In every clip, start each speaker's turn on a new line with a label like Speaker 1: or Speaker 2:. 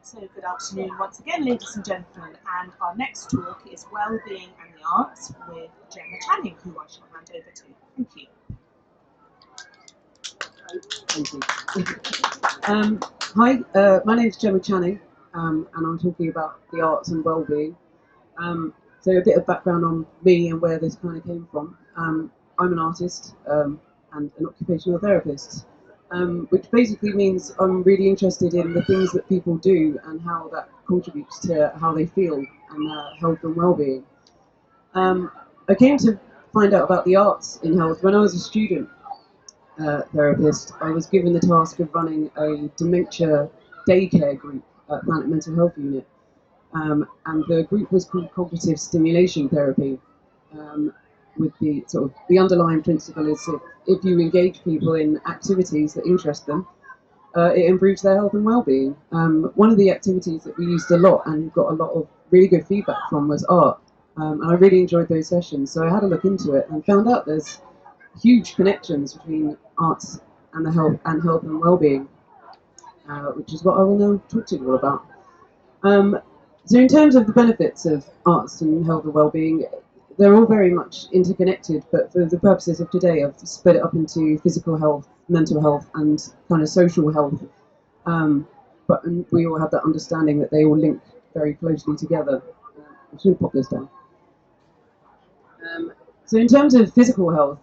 Speaker 1: So good afternoon once again, ladies and gentlemen, and our next talk is Wellbeing and the Arts with Jemma Channing, who I shall hand over to. Thank you.
Speaker 2: Thank you. Hi, my name is Gemma Channing, and I'm talking about the arts and well-being. So a bit of background on me and where this kind of came from. I'm an artist and an occupational therapist, which basically means I'm really interested in the things that people do and how that contributes to how they feel and their health and well-being. I came to find out about the arts in health when I was a student therapist. I was given the task of running a dementia daycare group at Planet Mental Health Unit, and the group was called Cognitive Stimulation Therapy. With the sort of the underlying principle is if you engage people in activities that interest them, it improves their health and well-being. One of the activities that we used a lot and got a lot of really good feedback from was art, and I really enjoyed those sessions. So I had a look into it and found out there's huge connections between arts and the health and well-being, which is what I will now talk to you all about. So in terms of the benefits of arts and health and well-being, they're all very much interconnected, but for the purposes of today, I've split it up into physical health, mental health, and kind of social health. But we all have that understanding that they all link very closely together. I'm just going to pop this down. So in terms of physical health,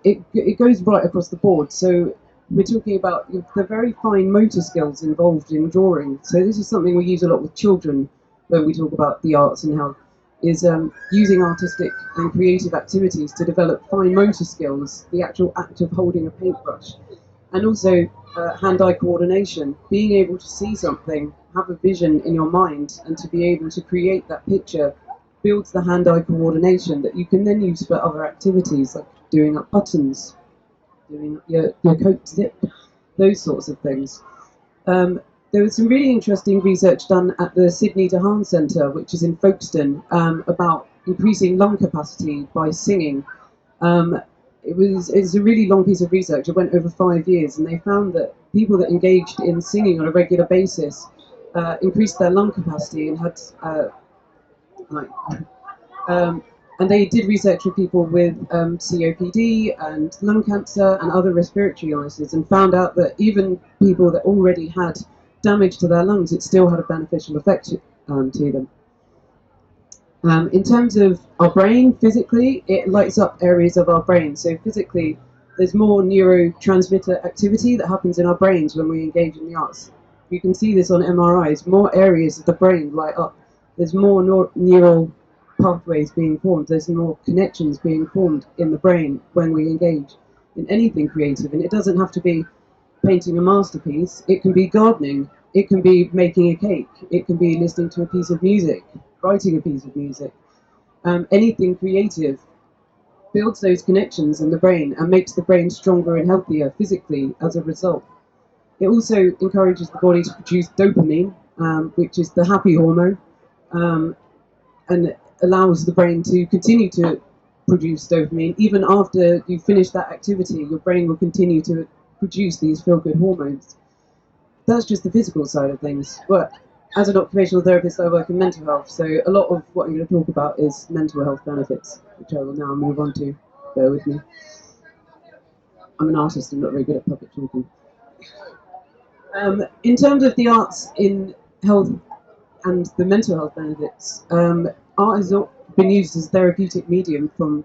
Speaker 2: it goes right across the board. So we're talking about the very fine motor skills involved in drawing. So this is something we use a lot with children when we talk about the arts and health, is using artistic and creative activities to develop fine motor skills, the actual act of holding a paintbrush, and also hand-eye coordination, being able to see something, have a vision in your mind, and to be able to create that picture builds the hand-eye coordination that you can then use for other activities, like doing up buttons, doing up your coat zip, those sorts of things. There was some really interesting research done at the Sydney DeHaan Centre, which is in Folkestone, about increasing lung capacity by singing. It's a really long piece of research. It went over 5 years, and they found that people that engaged in singing on a regular basis increased their lung capacity and had and they did research with people with COPD and lung cancer and other respiratory illnesses, and found out that even people that already had damage to their lungs, it still had a beneficial effect to them. In terms of our brain, physically, it lights up areas of our brain. So physically, there's more neurotransmitter activity that happens in our brains when we engage in the arts. You can see this on MRIs. More areas of the brain light up. There's more neural pathways being formed. There's more connections being formed in the brain when we engage in anything creative. And it doesn't have to be painting a masterpiece. It can be gardening. It can be making a cake. It can be listening to a piece of music, writing a piece of music. Anything creative builds those connections in the brain and makes the brain stronger and healthier physically as a result. It also encourages the body to produce dopamine, which is the happy hormone, and allows the brain to continue to produce dopamine. Even after you finish that activity, your brain will continue to produce these feel-good hormones. That's just the physical side of things. But as an occupational therapist, I work in mental health, so a lot of what I'm going to talk about is mental health benefits, which I will now move on to. Bear with me. I'm an artist, I'm not very good at public talking. In terms of the arts in health and the mental health benefits, art has been used as a therapeutic medium from,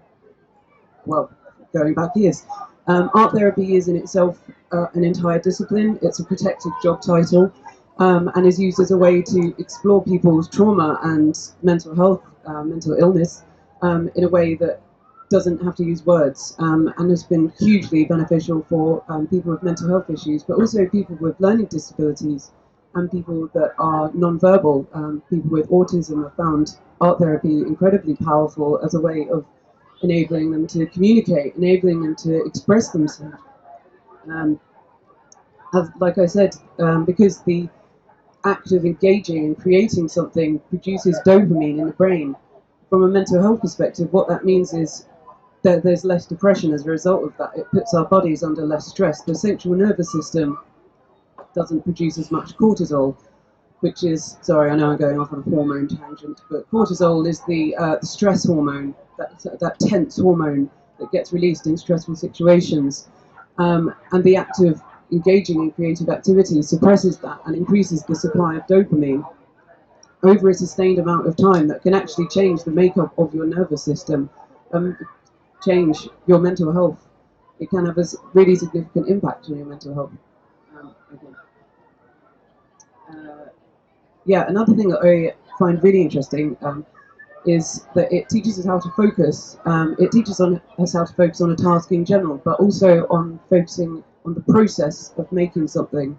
Speaker 2: well, going back years. Art therapy is in itself an entire discipline. It's a protected job title, and is used as a way to explore people's trauma and mental health, mental illness, in a way that doesn't have to use words, and has been hugely beneficial for people with mental health issues, but also people with learning disabilities and people that are non-verbal. People with autism have found art therapy incredibly powerful as a way of enabling them to communicate, enabling them to express themselves. Like I said, because the act of engaging and creating something produces dopamine in the brain, from a mental health perspective, what that means is that there's less depression as a result of that. It puts our bodies under less stress. The central nervous system doesn't produce as much cortisol, which is, sorry, I know I'm going off on a hormone tangent, but cortisol is the stress hormone, that tense hormone that gets released in stressful situations. And the act of engaging in creative activity suppresses that and increases the supply of dopamine over a sustained amount of time that can actually change the makeup of your nervous system, change your mental health. It can have a really significant impact on your mental health. Okay. Yeah, another thing that I find really interesting is that it teaches us how to focus. It teaches us how to focus on a task in general, but also on focusing on the process of making something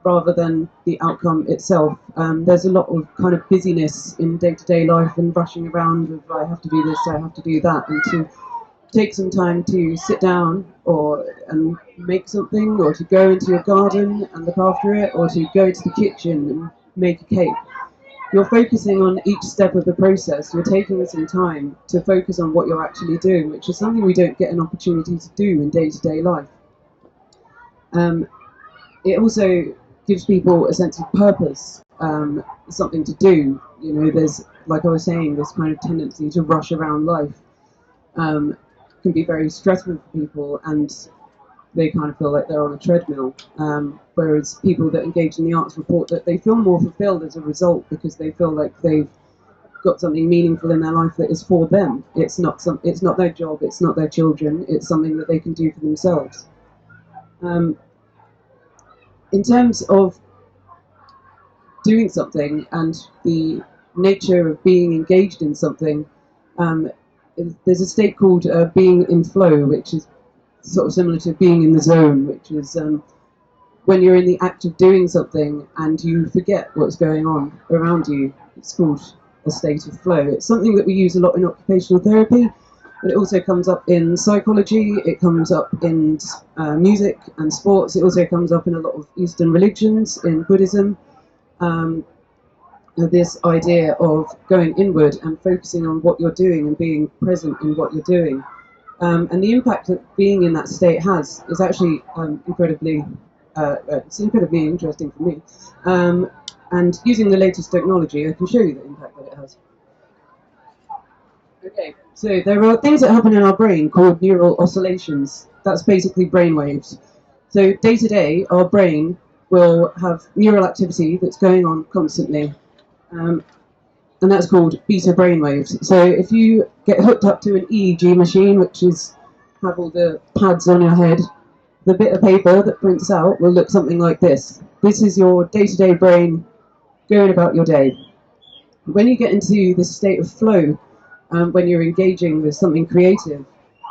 Speaker 2: rather than the outcome itself. There's a lot of kind of busyness in day-to-day life and rushing around of I have to do this, I have to do that, and to take some time to sit down and make something, or to go into your garden and look after it, or to go into the kitchen and make a cake. You're focusing on each step of the process. You're taking some time to focus on what you're actually doing, which is something we don't get an opportunity to do in day-to-day life. It also gives people a sense of purpose, something to do. You know, there's, like I was saying, this kind of tendency to rush around life can be very stressful for people, and they kind of feel like they're on a treadmill. Whereas people that engage in the arts report that they feel more fulfilled as a result because they feel like they've got something meaningful in their life that is for them. It's not their job, it's not their children, it's something that they can do for themselves. In terms of doing something and the nature of being engaged in something, there's a state called being in flow, which is sort of similar to being in the zone, which is when you're in the act of doing something and you forget what's going on around you. It's called a state of flow. It's something that we use a lot in occupational therapy, but it also comes up in psychology, it comes up in music and sports, it also comes up in a lot of Eastern religions, in Buddhism. This idea of going inward and focusing on what you're doing and being present in what you're doing. And the impact that being in that state has is actually incredibly interesting for me. And using the latest technology, I can show you the impact that it has. Okay, so there are things that happen in our brain called neural oscillations. That's basically brain waves. So day to day, our brain will have neural activity that's going on constantly. And that's called beta brainwaves. So if you get hooked up to an EEG machine, which is have all the pads on your head, the bit of paper that prints out will look something like this. This is your day-to-day brain going about your day. When you get into this state of flow, when you're engaging with something creative,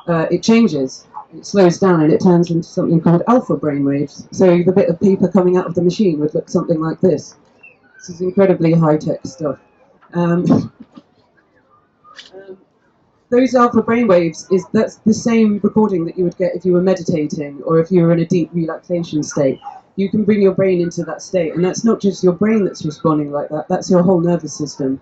Speaker 2: it changes. It slows down and it turns into something called alpha brainwaves. So the bit of paper coming out of the machine would look something like this. This is incredibly high-tech stuff. Those alpha brainwaves that's the same recording that you would get if you were meditating or if you were in a deep relaxation state. You can bring your brain into that state, and that's not just your brain that's responding like that, that's your whole nervous system.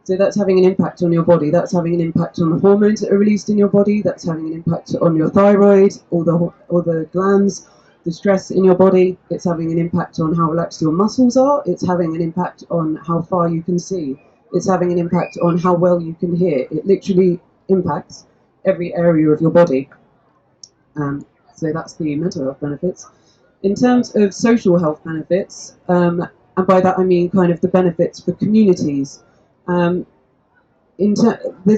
Speaker 2: So that's having an impact on your body, that's having an impact on the hormones that are released in your body, that's having an impact on your thyroid, all the glands, the stress in your body, it's having an impact on how relaxed your muscles are, it's having an impact on how far you can see, it's having an impact on how well you can hear. It literally impacts every area of your body. So that's the mental health benefits. In terms of social health benefits, and by that I mean kind of the benefits for communities, there's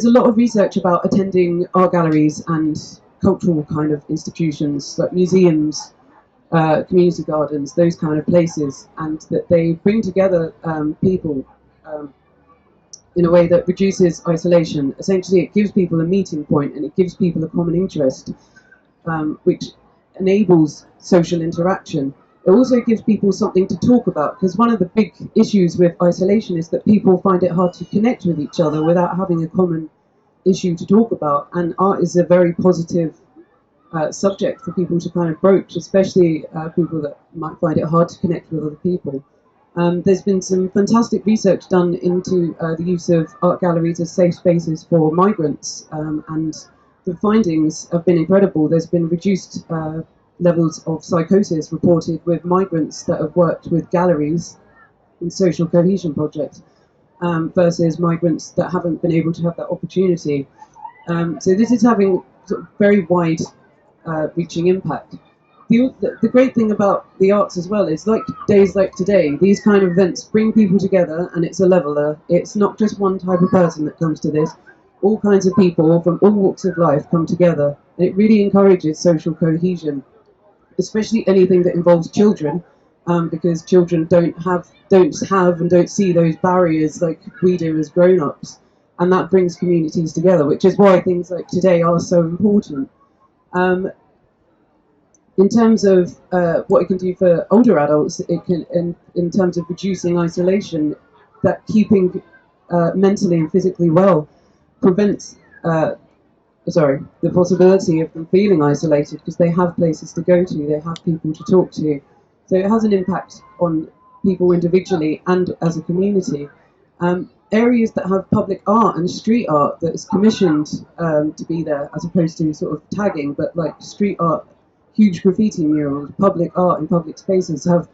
Speaker 2: a lot of research about attending art galleries and cultural kind of institutions like museums, community gardens, those kind of places, and that they bring together people in a way that reduces isolation. Essentially, it gives people a meeting point and it gives people a common interest, which enables social interaction. It also gives people something to talk about, because one of the big issues with isolation is that people find it hard to connect with each other without having a common issue to talk about, and art is a very positive subject for people to kind of broach, especially people that might find it hard to connect with other people. There's been some fantastic research done into the use of art galleries as safe spaces for migrants, and the findings have been incredible. There's been reduced levels of psychosis reported with migrants that have worked with galleries, and social cohesion projects, versus migrants that haven't been able to have that opportunity. So this is having sort of very wide reaching impact. The great thing about the arts as well is, like days like today, these kind of events bring people together, and it's a leveler. It's not just one type of person that comes to this. All kinds of people from all walks of life come together, and it really encourages social cohesion, especially anything that involves children, because children don't see those barriers like we do as grown-ups, and that brings communities together, which is why things like today are so important. In terms of what it can do for older adults, it can, in terms of reducing isolation, that keeping mentally and physically well prevents the possibility of them feeling isolated, because they have places to go to, they have people to talk to. So it has an impact on people individually and as a community. Areas that have public art and street art that's commissioned to be there, as opposed to sort of tagging, but like street art, huge graffiti murals, public art in public spaces have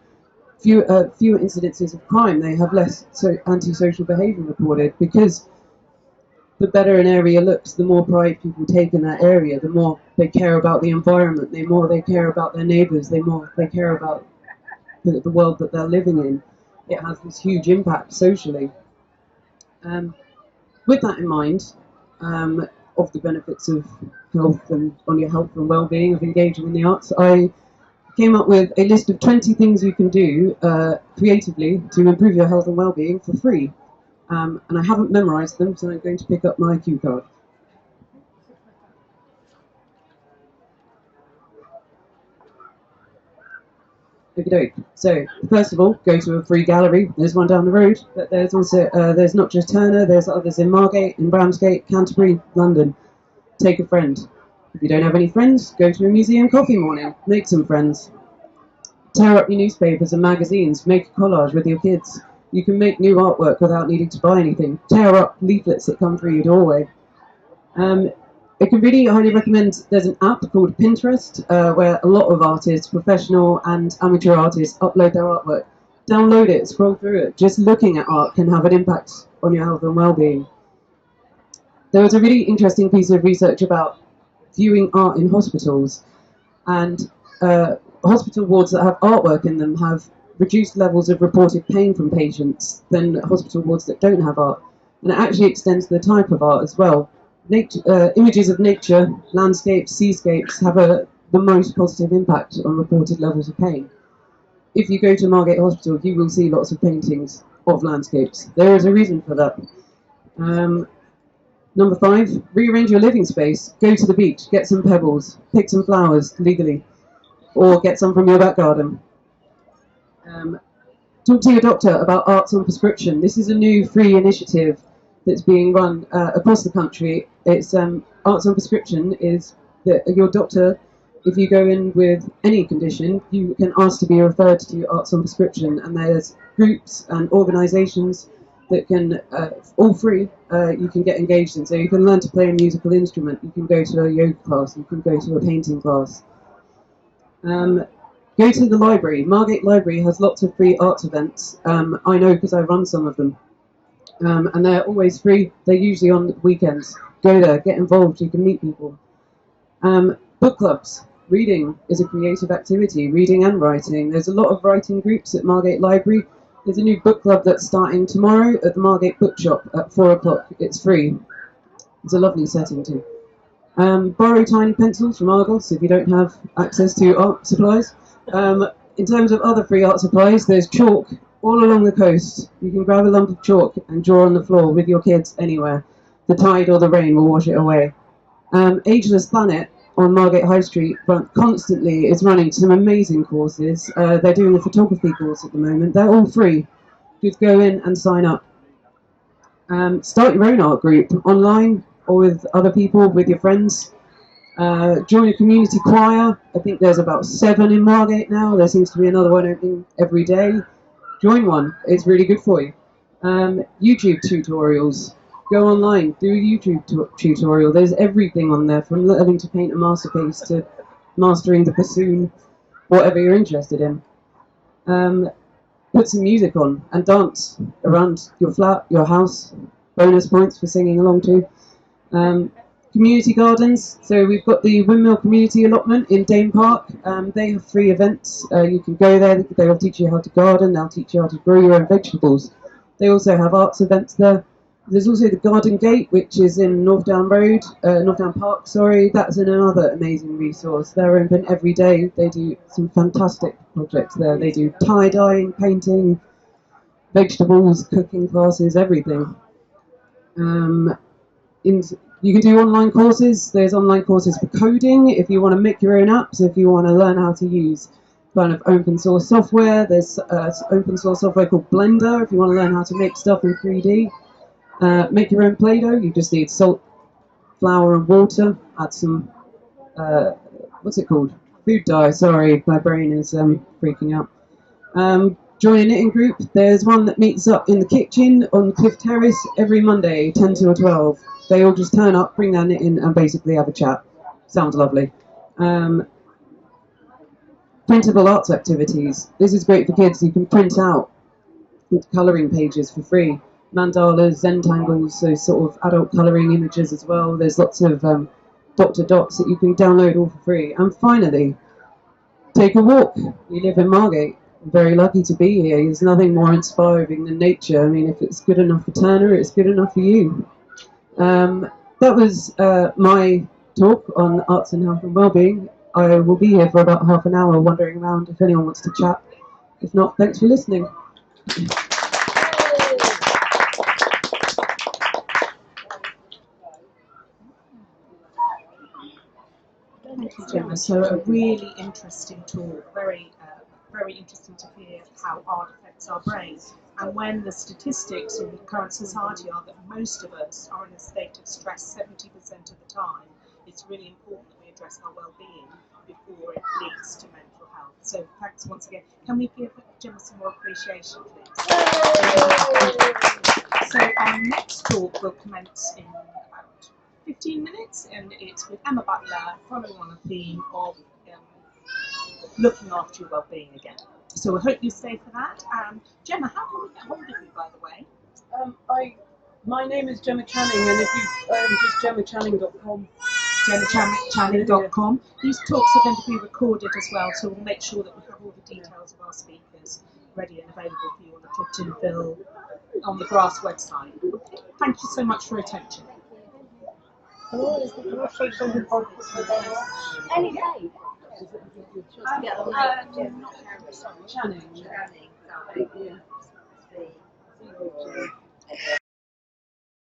Speaker 2: fewer incidences of crime. They have less antisocial behaviour reported, because the better an area looks, the more pride people take in that area, the more they care about the environment, the more they care about their neighbours, the more they care about the world that they're living in. It has this huge impact socially. With that in mind, of the benefits of health and on your health and well-being of engaging in the arts, I came up with a list of 20 things you can do creatively to improve your health and well-being for free. And I haven't memorised them, so I'm going to pick up my cue card. Okay, so first of all, go to a free gallery. There's one down the road, but there's also there's not just Turner. There's others in Margate, in Ramsgate, Canterbury, London. Take a friend. If you don't have any friends, go to a museum coffee morning. Make some friends. Tear up your newspapers and magazines. Make a collage with your kids. You can make new artwork without needing to buy anything. Tear up leaflets that come through your doorway. I can really highly recommend, there's an app called Pinterest, where a lot of artists, professional and amateur artists, upload their artwork. Download it, scroll through it. Just looking at art can have an impact on your health and well-being. There was a really interesting piece of research about viewing art in hospitals, and hospital wards that have artwork in them have reduced levels of reported pain from patients than hospital wards that don't have art. And it actually extends to the type of art as well. Images of nature, landscapes, seascapes have the most positive impact on reported levels of pain. If you go to Margate Hospital, you will see lots of paintings of landscapes. There is a reason for that. Number 5, rearrange your living space. Go to the beach, get some pebbles, pick some flowers legally, or get some from your back garden. Talk to your doctor about arts on prescription. This is a new free initiative that's being run across the country. It's arts on prescription is that your doctor, if you go in with any condition, you can ask to be referred to arts on prescription, and there's groups and organisations that can, all free, you can get engaged in. So you can learn to play a musical instrument, you can go to a yoga class, you can go to a painting class. Go to the library. Margate Library has lots of free arts events. I know because I run some of them. And they're always free. They're usually on weekends. Go there, get involved, you can meet people. Book clubs. Reading is a creative activity, reading and writing. There's a lot of writing groups at Margate Library. There's a new book club that's starting tomorrow at the Margate Bookshop at 4 o'clock. It's free. It's a lovely setting too. Borrow tiny pencils from Argos if you don't have access to art supplies. In terms of other free art supplies, there's chalk all along the coast. You can grab a lump of chalk and draw on the floor with your kids anywhere. The tide or the rain will wash it away. Ageless Planet on Margate High Street constantly is running some amazing courses. They're doing a photography course at the moment. They're all free. Just go in and sign up. Start your own art group online or with other people, with your friends. Join a community choir. I think there's about 7 in Margate now. There seems to be another one opening every day. Join one. It's really good for you. YouTube tutorials. Go online. Do a YouTube tutorial. There's everything on there, from learning to paint a masterpiece to mastering the bassoon, whatever you're interested in. put some music on and dance around your flat, your house. Bonus points for singing along too. Community gardens. So we've got the Windmill Community Allotment in Dane Park. They have free events. You can go there. They will teach you how to garden. They'll teach you how to grow your own vegetables. They also have arts events there. There's also the Garden Gate, which is in Northdown Park. Sorry, that's another amazing resource. They're open every day. They do some fantastic projects there. They do tie dyeing, painting, vegetables, cooking classes, everything. You can do online courses. There's online courses for coding if you want to make your own apps, if you want to learn how to use kind of open source software. There's open source software called Blender if you want to learn how to make stuff in 3D. Make your own Play-Doh. You just need salt, flour and water. Add some, what's it called? Food dye. Sorry, my brain is freaking out. Join a knitting group. There's one that meets up in the kitchen on Cliff Terrace every Monday, 10 till 12. They all just turn up, bring their knitting, and basically have a chat. Sounds lovely. Printable arts activities. This is great for kids. You can print out colouring pages for free. Mandalas, Zentangles, so sort of adult colouring images as well. There's lots of Dr. Dots that you can download all for free. And finally, take a walk. You live in Margate. I'm very lucky to be here. There's nothing more inspiring than nature. I mean, if it's good enough for Turner, it's good enough for you. That was my talk on arts and health and wellbeing. I will be here for about half an hour wandering around if anyone wants to chat. If not, thanks for listening.
Speaker 1: Thank you, Gemma. So a really interesting talk, very interesting to hear how art affects our brains. And when the statistics in the current society are that most of us are in a state of stress 70% of the time, it's really important that we address our well-being before it leads to mental health. So thanks once again. Can we give Gemma some more appreciation, please? So our next talk will commence in about 15 minutes, and it's with Emma Butler, following on a theme of looking after your well-being again. So I hope you stay for that. Gemma, how can we get hold of you, by the way?
Speaker 2: My name is Jemma Channing, and if you just jemmachanning.com.
Speaker 1: JemmaChanning.com. These talks are going to be recorded as well, so we'll make sure that we have all the details of our speakers ready and available for you on the Cliftonville, on the Grass website. Okay. Thank you so much for your attention.
Speaker 3: Any day.
Speaker 2: Channing.
Speaker 3: Channing.